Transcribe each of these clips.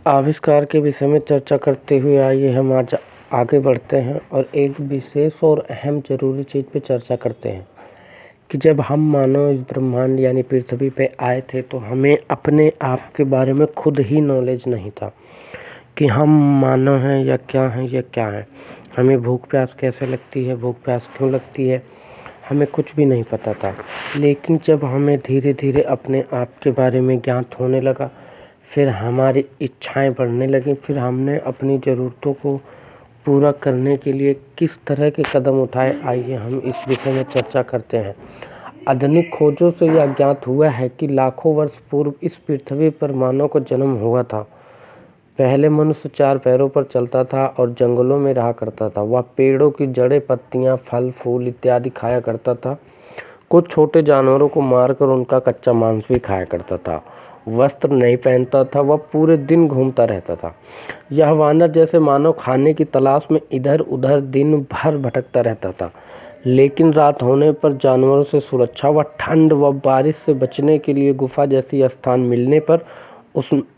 आविष्कार के विषय में चर्चा करते हुए आइए हम आज आगे बढ़ते हैं और एक विशेष और अहम ज़रूरी चीज़ पे चर्चा करते हैं कि जब हम मानव इस ब्रह्मांड यानी पृथ्वी पे आए थे तो हमें अपने आप के बारे में खुद ही नॉलेज नहीं था कि हम मानव हैं या क्या हैं या क्या हैं। हमें भूख प्यास कैसे लगती है, भूख प्यास क्यों लगती है, हमें कुछ भी नहीं पता था। लेकिन जब हमें धीरे धीरे अपने आप के बारे में ज्ञात होने लगा, फिर हमारी इच्छाएं बढ़ने लगीं, फिर हमने अपनी ज़रूरतों को पूरा करने के लिए किस तरह के कदम उठाए, आइए हम इस विषय में चर्चा करते हैं। आधुनिक खोजों से यह ज्ञात हुआ है कि लाखों वर्ष पूर्व इस पृथ्वी पर मानव का जन्म हुआ था। पहले मनुष्य 4 पैरों पर चलता था और जंगलों में रहा करता था। वह पेड़ों की जड़ें, पत्तियां, फल फूल इत्यादि खाया करता था। कुछ छोटे जानवरों को मारकर उनका कच्चा मांस भी खाया करता था। वस्त्र नहीं पहनता था, वह पूरे दिन घूमता रहता था। यह वानर जैसे मानव खाने की तलाश में इधर उधर दिन भर भटकता रहता था। लेकिन रात होने पर जानवरों से सुरक्षा व ठंड व बारिश से बचने के लिए गुफा जैसी स्थान मिलने पर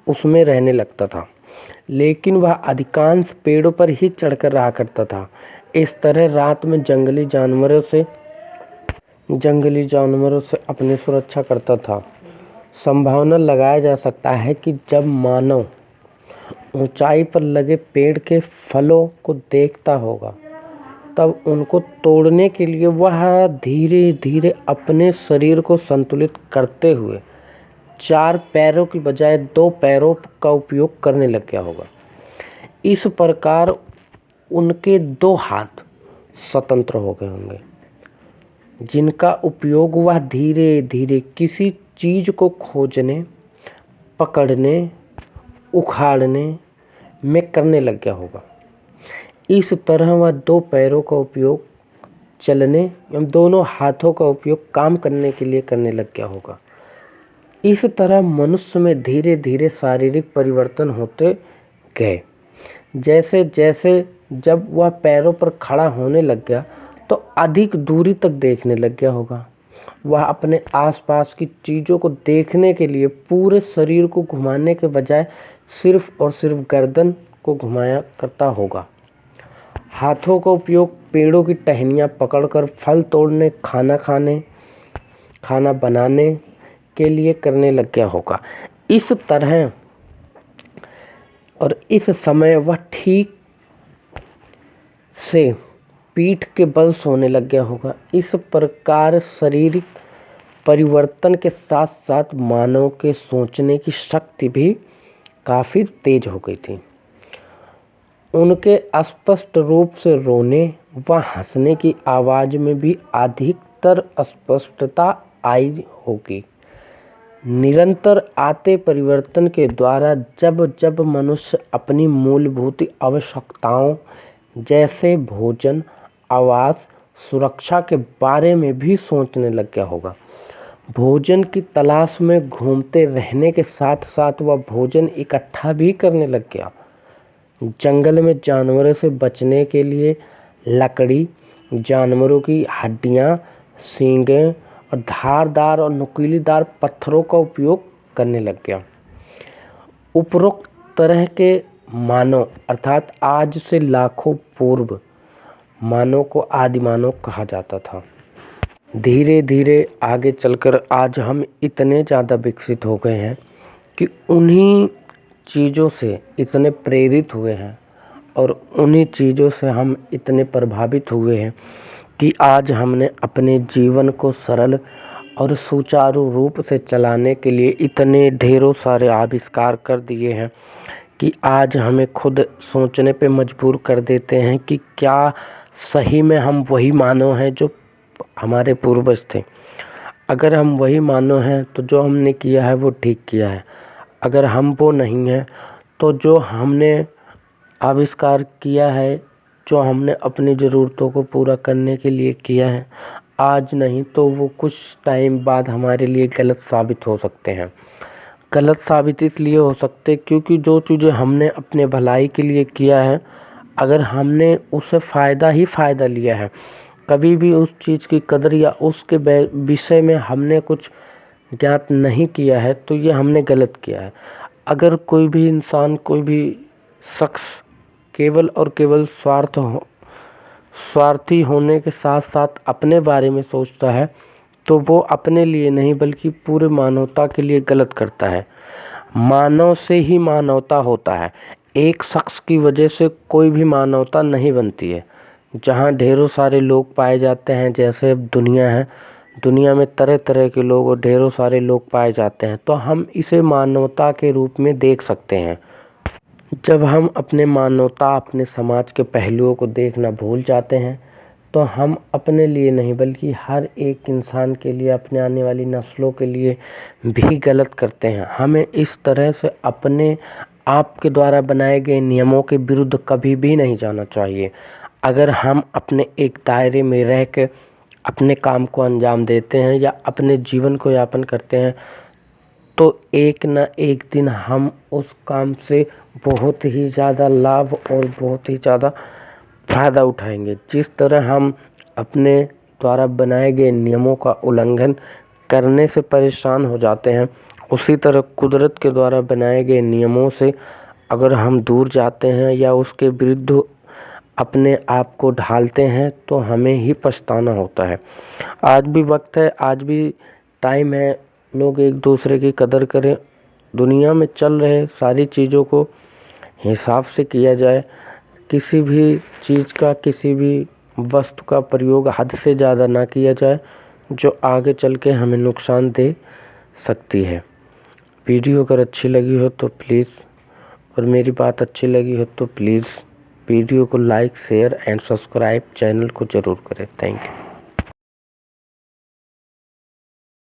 उसमें रहने लगता था। लेकिन वह अधिकांश पेड़ों पर ही चढ़कर रहा करता था। इस तरह रात में जंगली जानवरों से अपनी सुरक्षा करता था। संभावना लगाया जा सकता है कि जब मानव ऊंचाई पर लगे पेड़ के फलों को देखता होगा, तब उनको तोड़ने के लिए वह धीरे धीरे अपने शरीर को संतुलित करते हुए 4 पैरों की बजाय 2 पैरों का उपयोग करने लग गया होगा। इस प्रकार उनके 2 हाथ स्वतंत्र हो गए होंगे, जिनका उपयोग वह धीरे धीरे किसी चीज को खोजने, पकड़ने, उखाड़ने में करने लग गया होगा। इस तरह वह 2 पैरों का उपयोग चलने एवं दोनों हाथों का उपयोग काम करने के लिए करने लग गया होगा। इस तरह मनुष्य में धीरे धीरे शारीरिक परिवर्तन होते गए। जैसे जैसे जब वह पैरों पर खड़ा होने लग गया तो अधिक दूरी तक देखने लग गया होगा। वह अपने आसपास की चीज़ों को देखने के लिए पूरे शरीर को घुमाने के बजाय सिर्फ और सिर्फ गर्दन को घुमाया करता होगा। हाथों का उपयोग पेड़ों की टहनियाँ पकड़कर फल तोड़ने, खाना बनाने के लिए करने लग गया होगा। इस तरह और इस समय वह ठीक से पीठ के बल सोने लग गया होगा। इस प्रकार शारीरिक परिवर्तन के साथ साथ मानव के सोचने की शक्ति भी काफ़ी तेज हो गई थी। उनके स्पष्ट रूप से रोने व हंसने की आवाज़ में भी अधिकतर स्पष्टता आई होगी। निरंतर आते परिवर्तन के द्वारा जब जब मनुष्य अपनी मूलभूत आवश्यकताओं जैसे भोजन, आवास, सुरक्षा के बारे में भी सोचने लग गया होगा। भोजन की तलाश में घूमते रहने के साथ साथ वह भोजन इकट्ठा भी करने लग गया। जंगल में जानवरों से बचने के लिए लकड़ी, जानवरों की हड्डियां, सींगें और धारदार और नुकीलेदार पत्थरों का उपयोग करने लग गया। उपरोक्त तरह के मानव अर्थात आज से लाखों पूर्व मानव को आदि मानव कहा जाता था। धीरे धीरे आगे चलकर आज हम इतने ज़्यादा विकसित हो गए हैं कि उन्हीं चीज़ों से इतने प्रेरित हुए हैं और उन्हीं चीज़ों से हम इतने प्रभावित हुए हैं कि आज हमने अपने जीवन को सरल और सुचारू रूप से चलाने के लिए इतने ढेरों सारे आविष्कार कर दिए हैं कि आज हमें खुद सोचने पे मजबूर कर देते हैं कि क्या सही में हम वही मानव हैं जो हमारे पूर्वज थे। अगर हम वही मानव हैं तो जो हमने किया है वो ठीक किया है। अगर हम वो नहीं हैं तो जो हमने आविष्कार किया है, जो हमने अपनी ज़रूरतों को पूरा करने के लिए किया है, आज नहीं तो वो कुछ टाइम बाद हमारे लिए गलत साबित हो सकते हैं। गलत साबित इसलिए हो सकते क्योंकि जो चीज़ें हमने अपने भलाई के लिए किया है, अगर हमने उससे फ़ायदा ही फ़ायदा लिया है, कभी भी उस चीज़ की कदर या उसके विषय में हमने कुछ ज्ञात नहीं किया है, तो ये हमने गलत किया है। अगर कोई भी इंसान, कोई भी शख्स केवल और केवल स्वार्थी होने के साथ साथ अपने बारे में सोचता है तो वो अपने लिए नहीं बल्कि पूरे मानवता के लिए गलत करता है। मानव से ही मानवता होता है। एक शख्स की वजह से कोई भी मानवता नहीं बनती है। जहाँ ढेरों सारे लोग पाए जाते हैं, जैसे अब दुनिया है, दुनिया में तरह तरह के लोग और ढेरों सारे लोग पाए जाते हैं, तो हम इसे मानवता के रूप में देख सकते हैं। जब हम अपने मानवता, अपने समाज के पहलुओं को देखना भूल जाते हैं तो हम अपने लिए नहीं बल्कि हर एक इंसान के लिए, अपने आने वाली नस्लों के लिए भी गलत करते हैं। हमें इस तरह से अपने आप के द्वारा बनाए गए नियमों के विरुद्ध कभी भी नहीं जाना चाहिए। अगर हम अपने एक दायरे में रह के अपने काम को अंजाम देते हैं या अपने जीवन को यापन करते हैं तो एक न एक दिन हम उस काम से बहुत ही ज़्यादा लाभ और बहुत ही ज़्यादा फ़ायदा उठाएंगे। जिस तरह हम अपने द्वारा बनाए गए नियमों का उल्लंघन करने से परेशान हो जाते हैं, उसी तरह कुदरत के द्वारा बनाए गए नियमों से अगर हम दूर जाते हैं या उसके विरुद्ध अपने आप को ढालते हैं तो हमें ही पछताना होता है। आज भी वक्त है, आज भी टाइम है, लोग एक दूसरे की कदर करें। दुनिया में चल रहे सारी चीज़ों को हिसाब से किया जाए। किसी भी चीज़ का, किसी भी वस्तु का प्रयोग हद से ज़्यादा ना किया जाए जो आगे चल के हमें नुकसान दे सकती है। वीडियो अगर अच्छी लगी हो तो प्लीज़, और मेरी बात अच्छी लगी हो तो प्लीज़ वीडियो को like, share and subscribe channel को ज़रूर करें। Thank you.